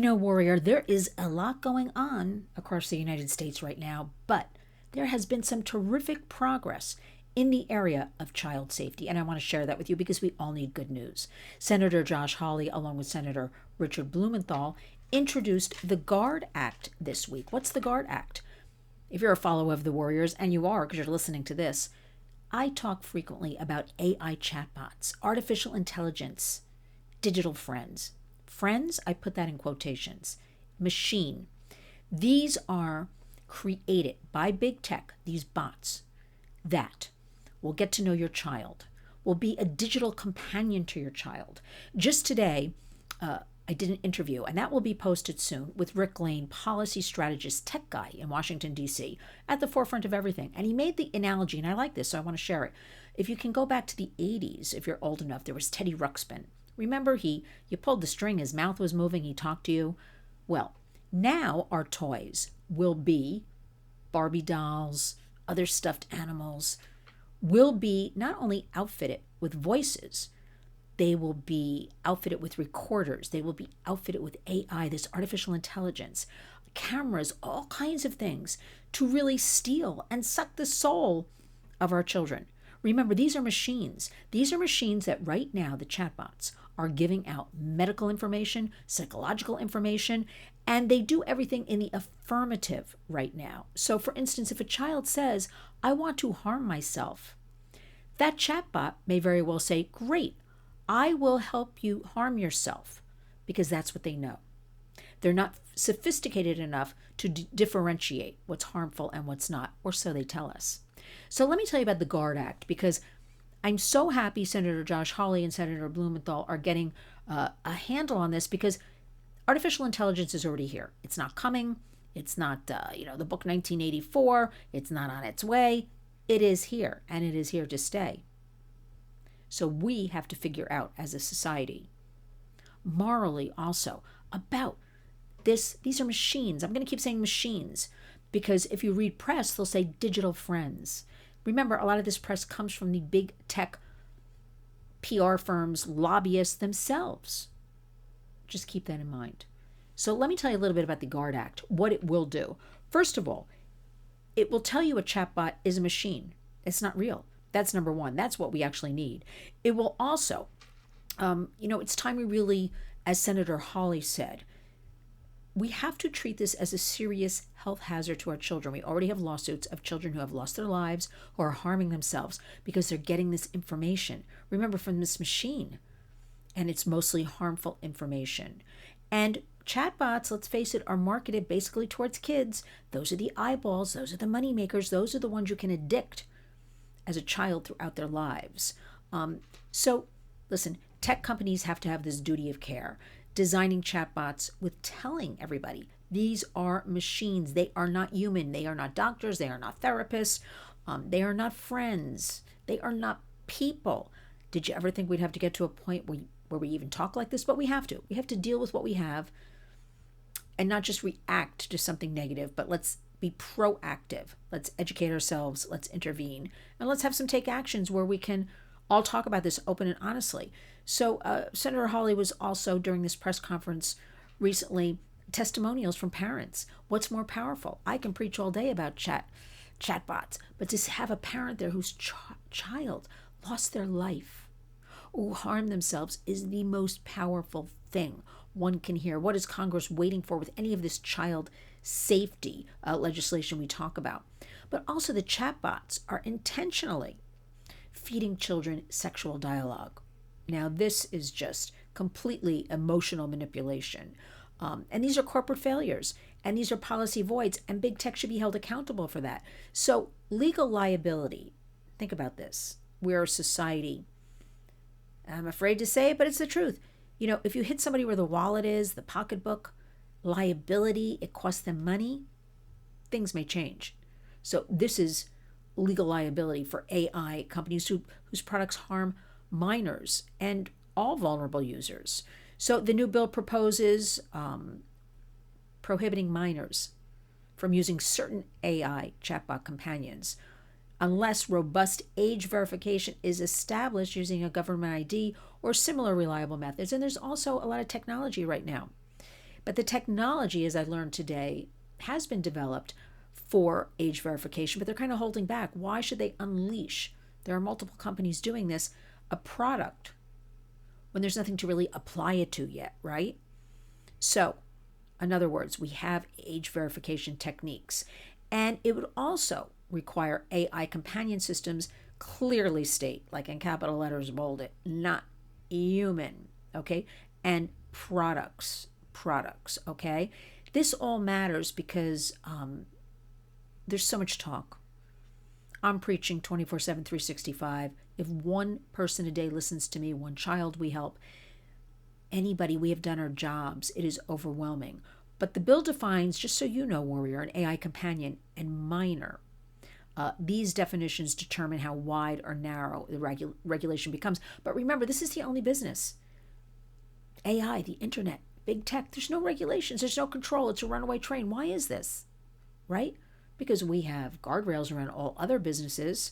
Warrior, there is a lot going on across the United States right now, but there has been some terrific progress in the area of child safety. And I want to share that with you because we all need good news. Senator Josh Hawley, along with Senator Richard Blumenthal, introduced the GUARD Act this week. What's the GUARD Act? If you're a follower of the Warriors, and you are because you're listening to this, I talk frequently about AI chatbots, artificial intelligence, digital friends. Friends, I put that in quotations. Machine. These are created by big tech, these bots, that will get to know your child, will be a digital companion to your child. Just today, I did an interview, and that will be posted soon, with Rick Lane, policy strategist, tech guy in Washington, D.C., at the forefront of everything. And he made the analogy, and I like this, so I want to share it. If you can go back to the 80s, if you're old enough, there was Teddy Ruxpin. Remember, you pulled the string, his mouth was moving, he talked to you. Well, now our toys will be Barbie dolls, other stuffed animals, will be not only outfitted with voices, they will be outfitted with recorders, they will be outfitted with AI, this artificial intelligence, cameras, all kinds of things to really steal and suck the soul of our children. Remember, these are machines. These are machines that right now, the chatbots, are giving out medical information, psychological information, and they do everything in the affirmative right now. So, for instance, if a child says, I want to harm myself, that chatbot may very well say, great, I will help you harm yourself, because that's what they know. They're not sophisticated enough to differentiate what's harmful and what's not, or so they tell us. So let me tell you about the GUARD Act, because I'm so happy Senator Josh Hawley and Senator Blumenthal are getting a handle on this, because artificial intelligence is already here. It's not coming. It's not, the book 1984. It's not on its way. It is here, and it is here to stay. So we have to figure out as a society, morally also, about this. These are machines. I'm going to keep saying machines, because if you read press, they'll say digital friends. Remember, a lot of this press comes from the big tech PR firms, lobbyists themselves. Just keep that in mind. So let me tell you a little bit about the GUARD Act, what it will do. First of all, it will tell you a chatbot is a machine. It's not real. That's number one. That's what we actually need. It will also, it's time we really, as Senator Hawley said, we have to treat this as a serious health hazard to our children. We already have lawsuits of children who have lost their lives or are harming themselves because they're getting this information. Remember, from this machine, and it's mostly harmful information. And chatbots, let's face it, are marketed basically towards kids. Those are the eyeballs. Those are the money makers. Those are the ones you can addict as a child throughout their lives. So listen, tech companies have to have this duty of care, designing chatbots with telling everybody these are machines. They are not human. They are not doctors. They are not therapists. They are not friends. They are not people. Did you ever think we'd have to get to a point where we even talk like this? But we have to. We have to deal with what we have and not just react to something negative, but let's be proactive. Let's educate ourselves. Let's intervene. And let's have some take actions where we can all talk about this open and honestly. So Senator Hawley was also, during this press conference recently, testimonials from parents. What's more powerful? I can preach all day about chatbots, but to have a parent there whose child lost their life or harmed themselves is the most powerful thing one can hear. What is Congress waiting for with any of this child safety legislation we talk about? But also the chatbots are intentionally feeding children sexual dialogue. Now, this is just completely emotional manipulation. And these are corporate failures, and these are policy voids, and big tech should be held accountable for that. So legal liability, think about this. We're a society, I'm afraid to say it, but it's the truth. If you hit somebody where the wallet is, the pocketbook, liability, it costs them money, things may change. So this is legal liability for AI companies whose products harm minors and all vulnerable users. So the new bill proposes prohibiting minors from using certain AI chatbot companions unless robust age verification is established using a government ID or similar reliable methods. And there's also a lot of technology right now. But the technology, as I learned today, has been developed for age verification, but they're kind of holding back. Why should they unleash? There are multiple companies doing this, a product, when there's nothing to really apply it to yet, right? So, in other words, we have age verification techniques, and it would also require AI companion systems clearly state, like in capital letters bolded, not human, okay? And products, okay? This all matters because there's so much talk. I'm preaching 24/7, 365. If one person a day listens to me, one child we help, anybody, we have done our jobs. It is overwhelming. But the bill defines, just so you know, warrior, an AI companion and minor. These definitions determine how wide or narrow the regulation becomes. But remember, this is the only business. AI, the internet, big tech, there's no regulations, there's no control. It's a runaway train. Why is this? Right? Because we have guardrails around all other businesses.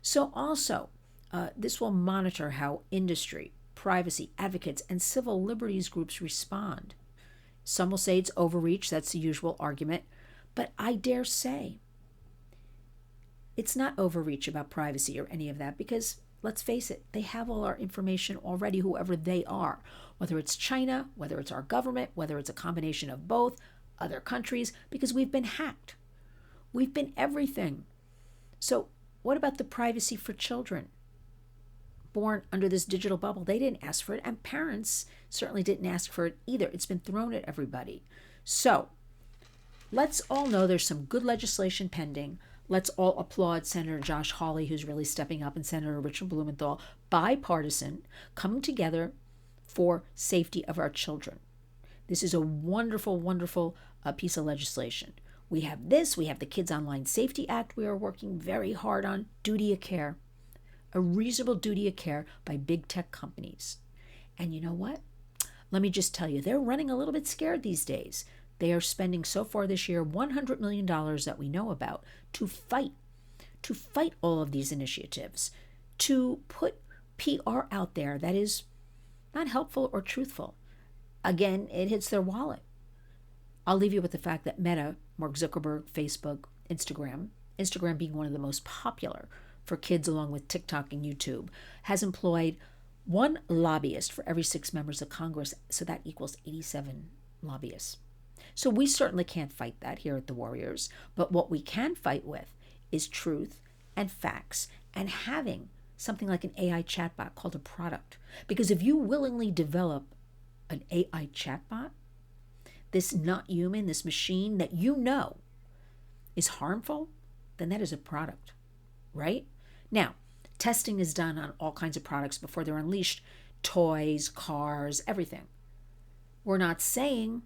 So also, this will monitor how industry, privacy advocates, and civil liberties groups respond. Some will say it's overreach. That's the usual argument. But I dare say it's not overreach about privacy or any of that because, let's face it, they have all our information already, whoever they are, whether it's China, whether it's our government, whether it's a combination of both, other countries, because we've been hacked. We've been everything. So what about the privacy for children born under this digital bubble? They didn't ask for it, and parents certainly didn't ask for it either. It's been thrown at everybody. So let's all know there's some good legislation pending. Let's all applaud Senator Josh Hawley, who's really stepping up, and Senator Richard Blumenthal, bipartisan, coming together for safety of our children. This is a wonderful, wonderful piece of legislation. We have this, we have the Kids Online Safety Act we are working very hard on, duty of care, a reasonable duty of care by big tech companies. And you know what? Let me just tell you, they're running a little bit scared these days. They are spending so far this year $100 million that we know about to fight all of these initiatives, to put PR out there that is not helpful or truthful. Again, it hits their wallet. I'll leave you with the fact that Meta, Mark Zuckerberg, Facebook, Instagram being one of the most popular for kids along with TikTok and YouTube, has employed one lobbyist for every 6 members of Congress, so that equals 87 lobbyists. So we certainly can't fight that here at the Warriors, but what we can fight with is truth and facts and having something like an AI chatbot called a product. Because if you willingly develop an AI chatbot, this not human, this machine that you know is harmful, then that is a product, right? Now, testing is done on all kinds of products before they're unleashed, toys, cars, everything. We're not saying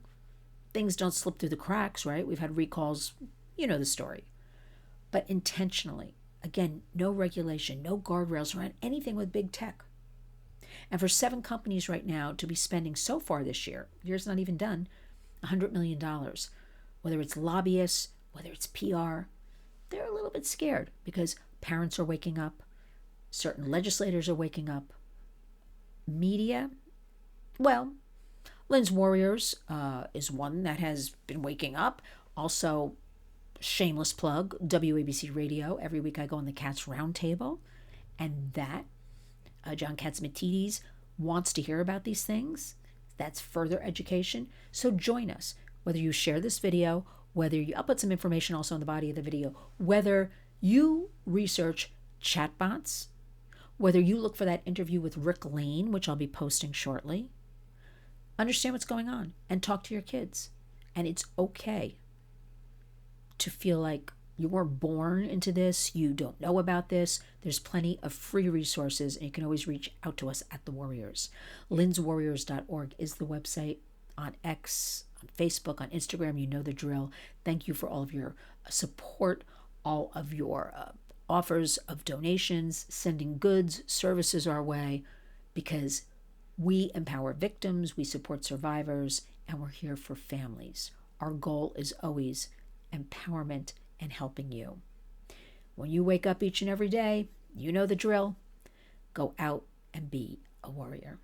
things don't slip through the cracks, right? We've had recalls, you know the story. But intentionally, again, no regulation, no guardrails around anything with big tech. And for 7 companies right now to be spending so far this year's not even done, $100 million, whether it's lobbyists, whether it's PR, they're a little bit scared because parents are waking up, certain legislators are waking up, media, well, Lynn's Warriors is one that has been waking up. Also, shameless plug, WABC Radio. Every week I go on the Cats Roundtable, and that John Katzmatidis wants to hear about these things. That's further education. So join us, whether you share this video, whether you, I'll put some information also in the body of the video, whether you research chatbots, whether you look for that interview with Rick Lane, which I'll be posting shortly. Understand what's going on and talk to your kids. And it's okay to feel like you weren't born into this, you don't know about this. There's plenty of free resources, and you can always reach out to us at The Warriors. LynnsWarriors.org is the website. On X, on Facebook, on Instagram, you know the drill. Thank you for all of your support, all of your offers of donations, sending goods, services our way, because we empower victims, we support survivors, and we're here for families. Our goal is always empowerment and helping you. When you wake up each and every day, you know the drill. Go out and be a warrior.